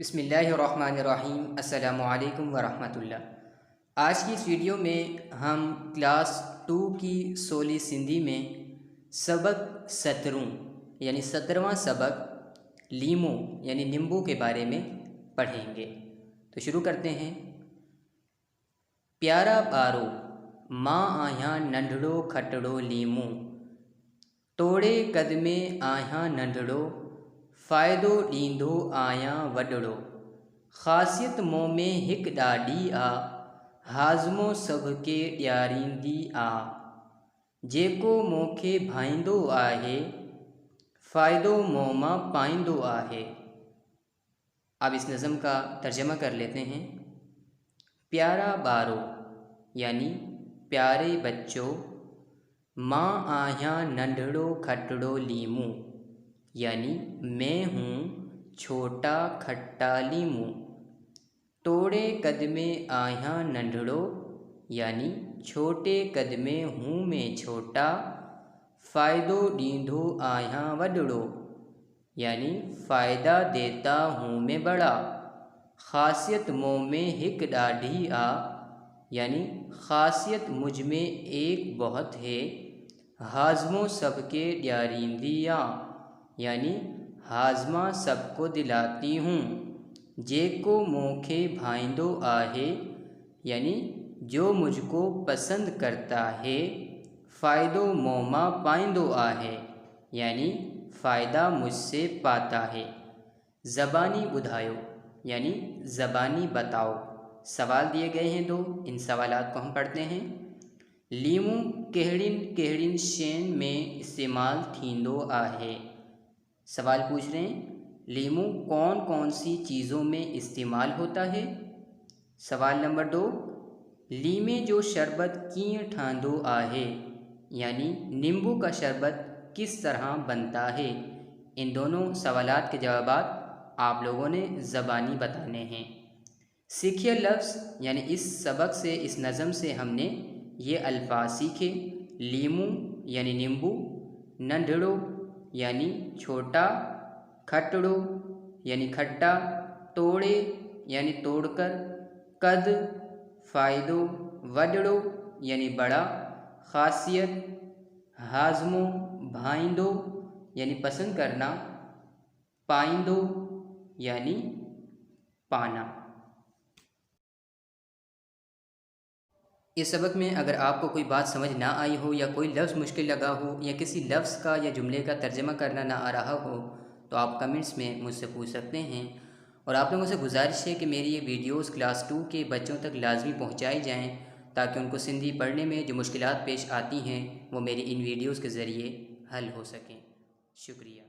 बिस्मिल्लाहिर्रहमानिर्रहीम। अस्सलामुअलैकुम वरहमतुल्लाह। आज की इस वीडियो में हम क्लास 2 की सोली सिंधी में सबक 17 यानी 17वां सबक लीमू यानी नींबू के बारे में पढ़ेंगे। तो शुरू करते हैं। प्यारा ॿारो मां आहियां नंढड़ो खटड़ो लीमू, तोड़े कद में आहियां नंढड़ो, फ़ाइदो ॾींदो आहियां वॾड़ो। ख़ासियत मूं में हिक ॾाढी आ, हाज़मो सभ खे ॾियारींदी आ। जेको मूंखे भाईंदो आहे, फ़ाइदो मूं मां पाईंदो आहे। अब इस नज़म का तर्जमा कर लेते हैं। प्यारा ॿारो यानी प्यारे बच्चों, मां आहियां नंढड़ो खटड़ो लीमू यानी मैं हूँ छोटा खट्टा लीमू। तोड़े कद में आहियां नंढड़ो यानी छोटे कद में हूँ मैं छोटा, फ़ायदो ॾींदो आहियां वॾड़ो यानी फ़ायदा देता हूँ मैं बड़ा। ख़ासियत मूं में हिक ॾाढी आ यानी ख़ासियत मुझ में एक बहुत है। हाज़मो सबके ॾियारींदी आ यानी हाज़मा सबको दिलाती हूँ। जेको मूंखे भाईंदो आहे यानी जो मुझको पसंद करता है। फ़ायदो मूं मां पाईंदो आहे यानी फ़ायदा मुझसे पाता है। ज़बानी ॿुधायो यानी ज़बानी बताओ। सवाल दिए गए हैं दो, इन सवालात को हम पढ़ते हैं। लीमू कहिड़िन कहिड़िन शयुनि में इस्तेमाल थींदो आहे। सवाल पूछ रहे हैं लीमू कौन कौन सी चीज़ों में इस्तेमाल होता है। सवाल नंबर 2, लीमे जो शरबत कीअं ठहंदो आहे यानी नींबू का शरबत किस तरह बनता है। इन दोनों सवालात के जवाबात आप लोगों ने ज़बानी बताने हैं। सीखिए लफ्ज़ यानी इस सबक से, इस नज़म से हमने ये अल्फाज सीखे। लीमू यानी नींबू, नंढड़ो यानी छोटा, खटड़ो यानी खट्टा, तोड़े यानी तोड़कर, कद फ़ायदो, वॾड़ो यानी बड़ा, ख़ासियत, हाज़मो भाईंदो यानी पसंद करना, पाईंदो यानी पाना। इस सबक में अगर आपको कोई बात समझ ना आई हो या कोई लफ्ज़ मुश्किल लगा हो या किसी लफ्ज़ का या जुमले का तर्जमा करना ना आ रहा हो तो आप कमेंट्स में मुझसे पूछ सकते हैं। और आप लोगों से गुजारिश है कि मेरी ये वीडियोस क्लास 2 के बच्चों तक लाजमी पहुंचाई जाएं ताकि उनको सिंधी पढ़ने में जो मुश्किलात पेश आती हैं वो मेरी इन वीडियोस के ज़रिए हल हो सकें। शुक्रिया।